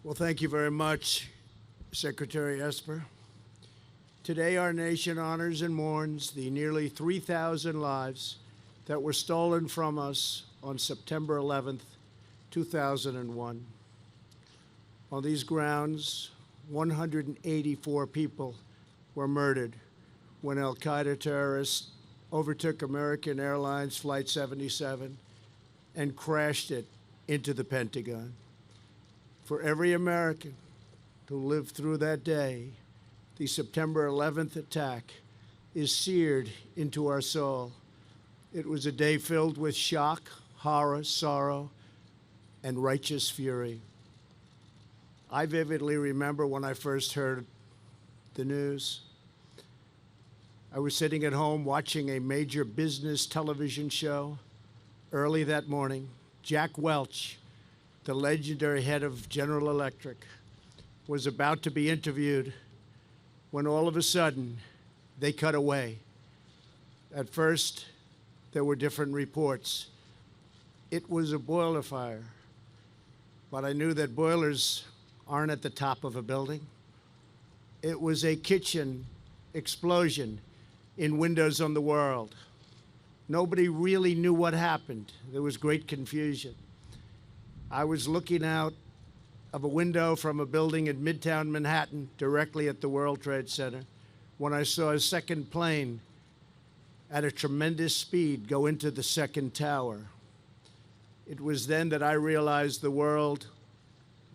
Well, thank you very much, Secretary Esper. Today, our nation honors and mourns the nearly 3,000 lives that were stolen from us on September 11th, 2001. On these grounds, 184 people were murdered when al-Qaeda terrorists overtook American Airlines Flight 77 and crashed it into the Pentagon. For every American who lived through that day, the September 11th attack is seared into our soul. It was a day filled with shock, horror, sorrow, and righteous fury. I vividly remember when I first heard the news. I was sitting at home watching a major business television show. Early that morning, Jack Welch, the legendary head of General Electric, was about to be interviewed when all of a sudden they cut away. At first, there were different reports. It was a boiler fire, but I knew that boilers aren't at the top of a building. It was a kitchen explosion in Windows on the World. Nobody really knew what happened. There was great confusion. I was looking out of a window from a building in Midtown Manhattan, directly at the World Trade Center, when I saw a second plane at a tremendous speed go into the second tower. It was then that I realized the world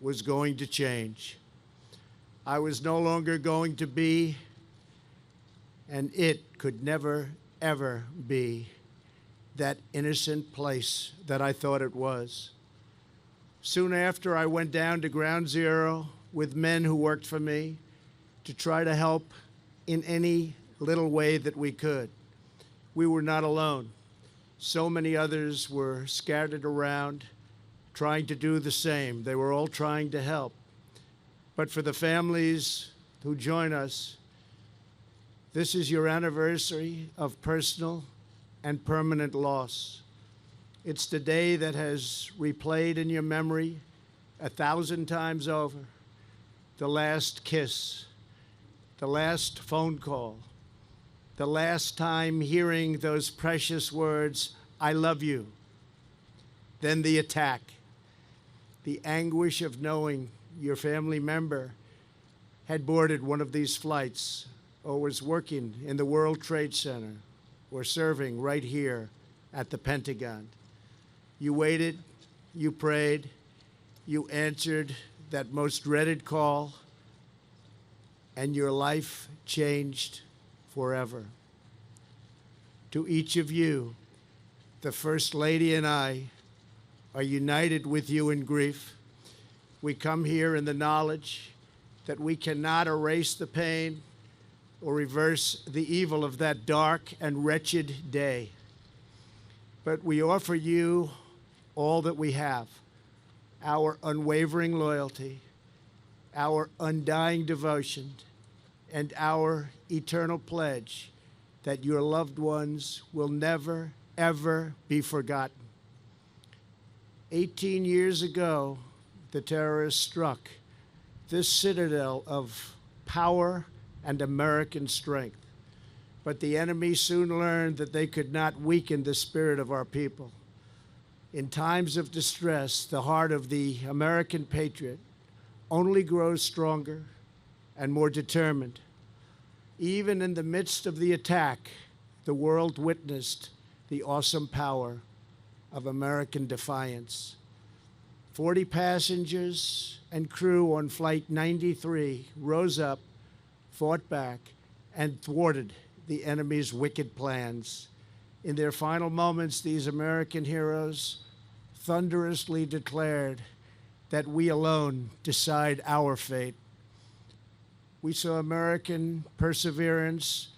was going to change. I was no longer going to be, and it could never, ever be, that innocent place that I thought it was. Soon after, I went down to Ground Zero with men who worked for me to try to help in any little way that we could. We were not alone. So many others were scattered around, trying to do the same. They were all trying to help. But for the families who join us, this is your anniversary of personal and permanent loss. It's the day that has replayed in your memory 1,000 times over. The last kiss, the last phone call, the last time hearing those precious words, "I love you." Then the attack, the anguish of knowing your family member had boarded one of these flights or was working in the World Trade Center or serving right here at the Pentagon. You waited, you prayed, you answered that most dreaded call, and your life changed forever. To each of you, the First Lady and I are united with you in grief. We come here in the knowledge that we cannot erase the pain or reverse the evil of that dark and wretched day. But we offer you all that we have, our unwavering loyalty, our undying devotion, and our eternal pledge that your loved ones will never, ever be forgotten. 18 years ago, the terrorists struck this citadel of power and American strength. But the enemy soon learned that they could not weaken the spirit of our people. In times of distress, the heart of the American patriot only grows stronger and more determined. Even in the midst of the attack, the world witnessed the awesome power of American defiance. 40 passengers and crew on Flight 93 rose up, fought back, and thwarted the enemy's wicked plans. In their final moments, these American heroes thunderously declared that we alone decide our fate. We saw American perseverance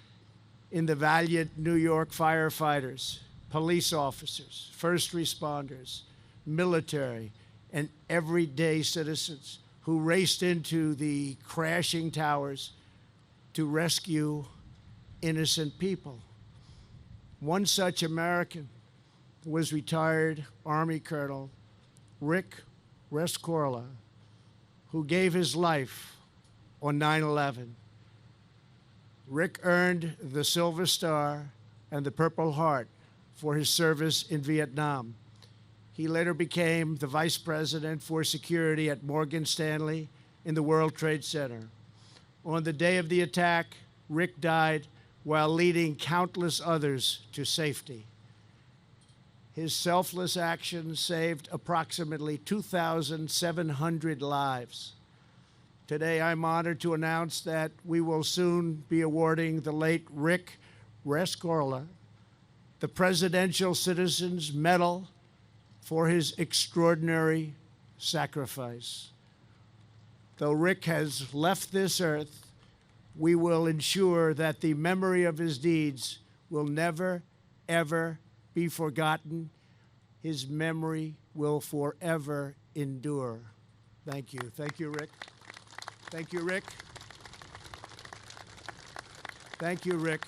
in the valiant New York firefighters, police officers, first responders, military, and everyday citizens who raced into the crashing towers to rescue innocent people. One such American was retired Army Colonel Rick Rescorla, who gave his life on 9/11. Rick earned the Silver Star and the Purple Heart for his service in Vietnam. He later became the Vice President for Security at Morgan Stanley in the World Trade Center. On the day of the attack, Rick died while leading countless others to safety. His selfless actions saved approximately 2,700 lives. Today, I'm honored to announce that we will soon be awarding the late Rick Rescorla the Presidential Citizens Medal for his extraordinary sacrifice. Though Rick has left this earth, we will ensure that the memory of his deeds will never, ever be forgotten. His memory will forever endure. Thank you. Thank you, Rick. Thank you, Rick. Thank you, Rick.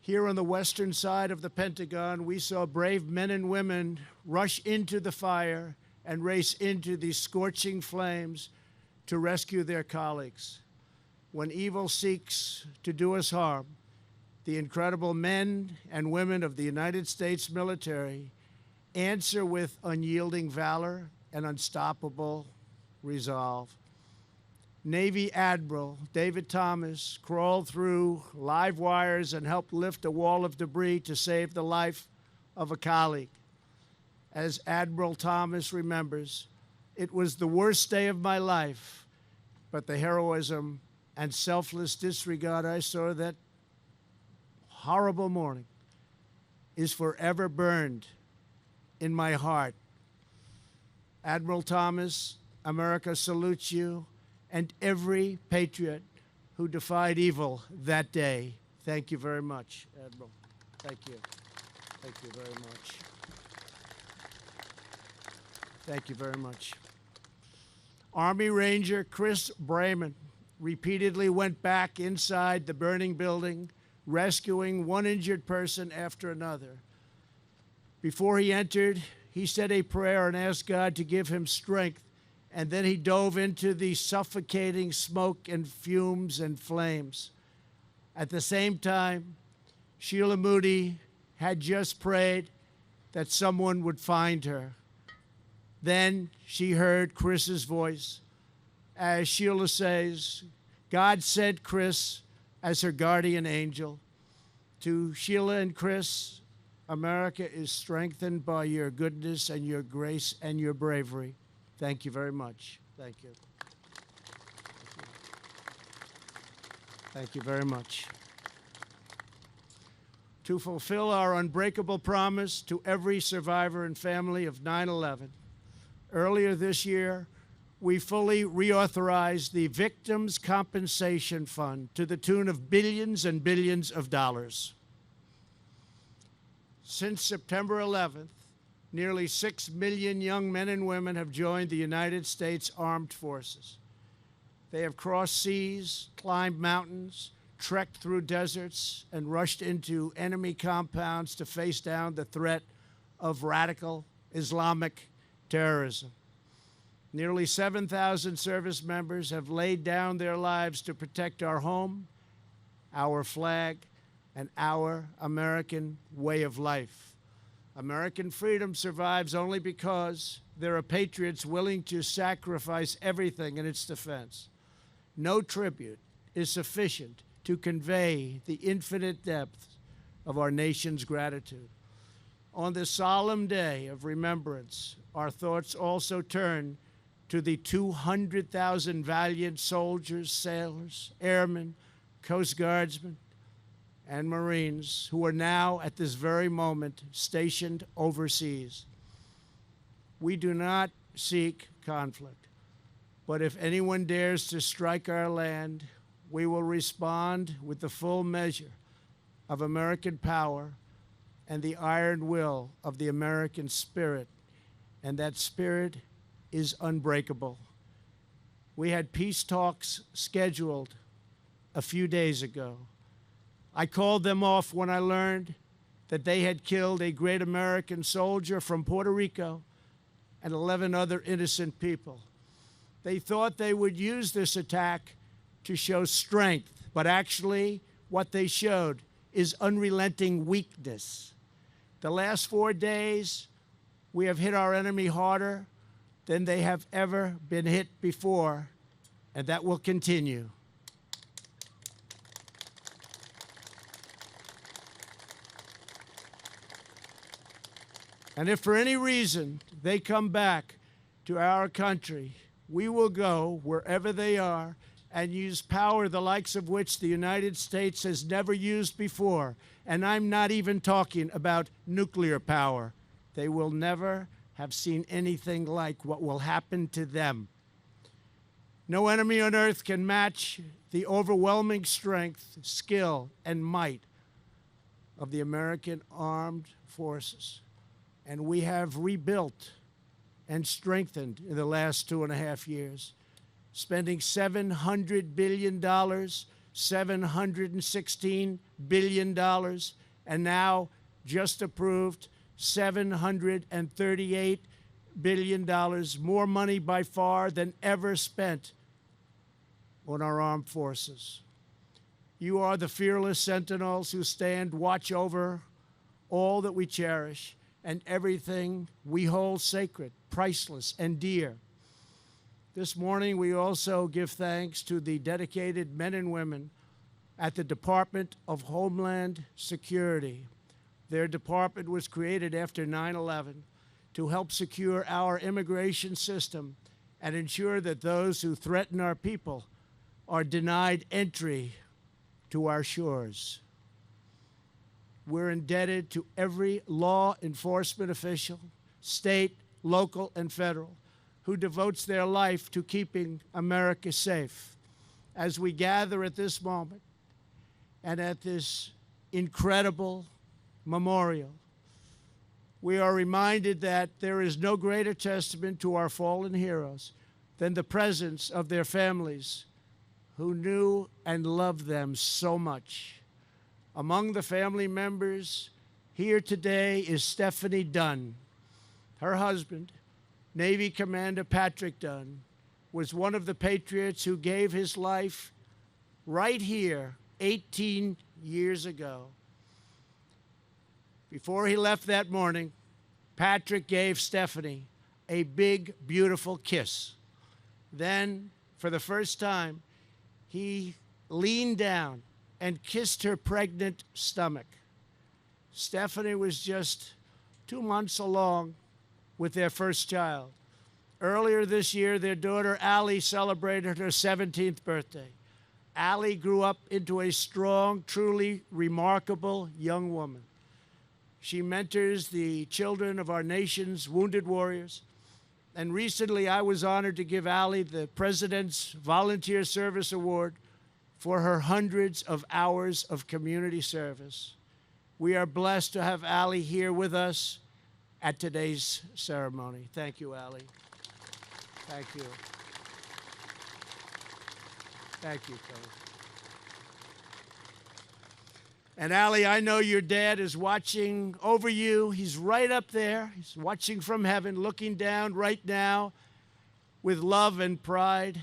Here on the western side of the Pentagon, we saw brave men and women rush into the fire and race into the scorching flames to rescue their colleagues. When evil seeks to do us harm, the incredible men and women of the United States military answer with unyielding valor and unstoppable resolve. Navy Admiral David Thomas crawled through live wires and helped lift a wall of debris to save the life of a colleague. As Admiral Thomas remembers, it was the worst day of my life, but the heroism and selfless disregard I saw that horrible morning is forever burned in my heart. Admiral Thomas, America salutes you and every patriot who defied evil that day. Thank you very much, Admiral. Thank you. Thank you very much. Thank you very much. Army Ranger Chris Brayman repeatedly went back inside the burning building, rescuing one injured person after another. Before he entered, he said a prayer and asked God to give him strength, and then he dove into the suffocating smoke and fumes and flames. At the same time, Sheila Moody had just prayed that someone would find her. Then she heard Chris's voice. As Sheila says, God sent Chris as her guardian angel. To Sheila and Chris, America is strengthened by your goodness and your grace and your bravery. Thank you very much. Thank you. Thank you very much. To fulfill our unbreakable promise to every survivor and family of 9/11, earlier this year, we fully reauthorized the Victims' Compensation Fund to the tune of billions and billions of dollars. Since September 11th, nearly 6 million young men and women have joined the United States Armed Forces. They have crossed seas, climbed mountains, trekked through deserts, and rushed into enemy compounds to face down the threat of radical Islamic terrorism. Nearly 7,000 service members have laid down their lives to protect our home, our flag, and our American way of life. American freedom survives only because there are patriots willing to sacrifice everything in its defense. No tribute is sufficient to convey the infinite depth of our nation's gratitude. On this solemn day of remembrance, our thoughts also turn to the 200,000 valiant soldiers, sailors, airmen, Coast Guardsmen, and Marines who are now, at this very moment, stationed overseas. We do not seek conflict, but if anyone dares to strike our land, we will respond with the full measure of American power and the iron will of the American spirit, and that spirit is unbreakable. We had peace talks scheduled a few days ago. I called them off when I learned that they had killed a great American soldier from Puerto Rico and 11 other innocent people. They thought they would use this attack to show strength, but actually what they showed is unrelenting weakness. The last 4 days, we have hit our enemy harder than they have ever been hit before, and that will continue. And if for any reason they come back to our country, we will go wherever they are and use power the likes of which the United States has never used before. And I'm not even talking about nuclear power. They will never have seen anything like what will happen to them. No enemy on earth can match the overwhelming strength, skill, and might of the American armed forces. And we have rebuilt and strengthened in the last 2.5 years, spending $700 billion, $716 billion, and now just approved $738 billion, more money by far than ever spent on our armed forces. You are the fearless sentinels who stand watch over all that we cherish and everything we hold sacred, priceless, and dear. This morning, we also give thanks to the dedicated men and women at the Department of Homeland Security. Their department was created after 9/11 to help secure our immigration system and ensure that those who threaten our people are denied entry to our shores. We're indebted to every law enforcement official, state, local, and federal, who devotes their life to keeping America safe. As we gather at this moment and at this incredible memorial, we are reminded that there is no greater testament to our fallen heroes than the presence of their families who knew and loved them so much. Among the family members here today is Stephanie Dunn. Her husband, Navy Commander Patrick Dunn, was one of the patriots who gave his life right here 18 years ago. Before he left that morning, Patrick gave Stephanie a big, beautiful kiss. Then, for the first time, he leaned down and kissed her pregnant stomach. Stephanie was just 2 months along with their first child. Earlier this year, their daughter, Allie, celebrated her 17th birthday. Allie grew up into a strong, truly remarkable young woman. She mentors the children of our nation's wounded warriors. And recently, I was honored to give Allie the President's Volunteer Service Award for her hundreds of hours of community service. We are blessed to have Allie here with us at today's ceremony. Thank you, Allie. Thank you. Thank you, Cole. And Allie, I know your dad is watching over you. He's right up there. He's watching from heaven, looking down right now with love and pride.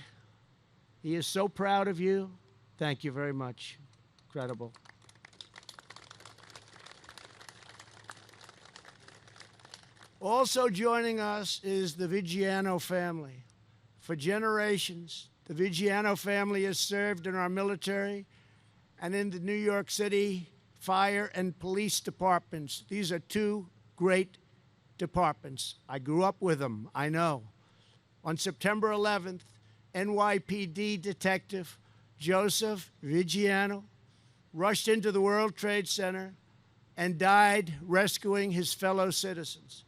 He is so proud of you. Thank you very much. Incredible. Also joining us is the Viggiano family. For generations, the Viggiano family has served in our military and in the New York City fire and police departments. These are two great departments. I grew up with them, I know. On September 11th, NYPD detective Joseph Viggiano rushed into the World Trade Center and died rescuing his fellow citizens.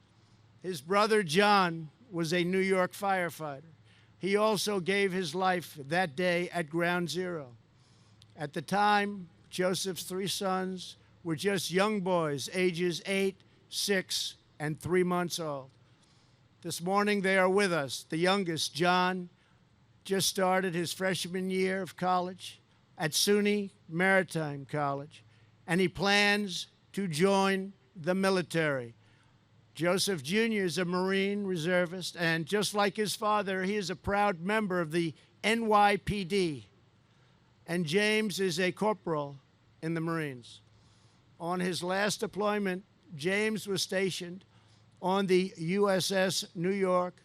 His brother John was a New York firefighter. He also gave his life that day at Ground Zero. At the time, Joseph's 3 sons were just young boys, ages 8, 6, and 3 months old. This morning, they are with us. The youngest, John, just started his freshman year of college at SUNY Maritime College, and he plans to join the military. Joseph Jr. is a Marine reservist, and just like his father, he is a proud member of the NYPD. And James is a corporal in the Marines. On his last deployment, James was stationed on the USS New York,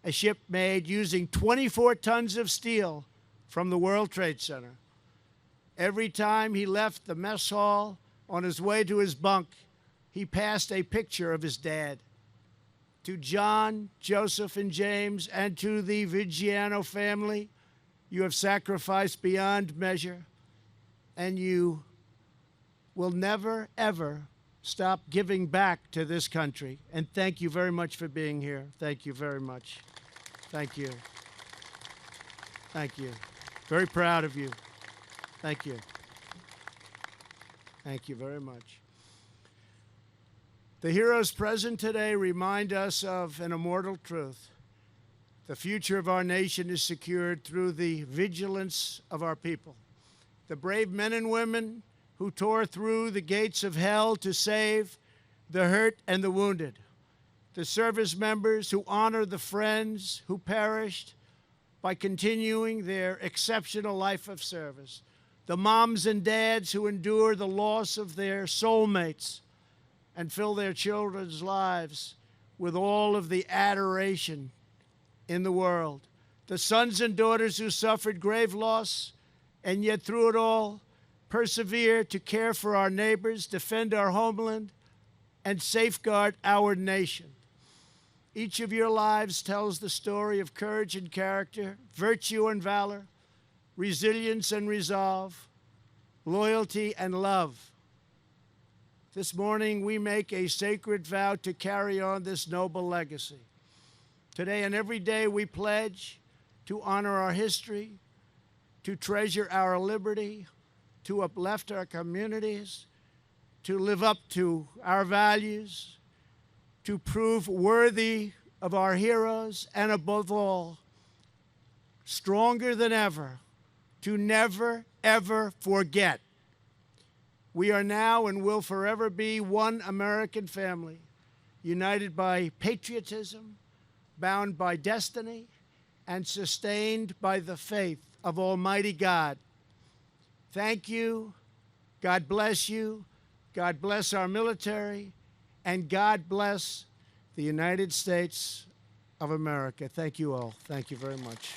a ship made using 24 tons of steel from the World Trade Center. Every time he left the mess hall on his way to his bunk, he passed a picture of his dad. To John, Joseph, and James, and to the Vigiano family, you have sacrificed beyond measure, and you will never, ever stop giving back to this country. And thank you very much for being here. Thank you very much. Thank you. Thank you. Very proud of you. Thank you. Thank you very much. The heroes present today remind us of an immortal truth. The future of our nation is secured through the vigilance of our people. The brave men and women who tore through the gates of hell to save the hurt and the wounded. The service members who honor the friends who perished by continuing their exceptional life of service. The moms and dads who endure the loss of their soulmates and fill their children's lives with all of the adoration in the world. The sons and daughters who suffered grave loss and yet through it all persevere to care for our neighbors, defend our homeland, and safeguard our nation. Each of your lives tells the story of courage and character, virtue and valor, resilience and resolve, loyalty and love. This morning, we make a sacred vow to carry on this noble legacy. Today and every day, we pledge to honor our history, to treasure our liberty, to uplift our communities, to live up to our values, to prove worthy of our heroes, and above all, stronger than ever, to never, ever forget. We are now and will forever be one American family, united by patriotism, bound by destiny, and sustained by the faith of Almighty God. Thank you. God bless you. God bless our military. And God bless the United States of America. Thank you all. Thank you very much.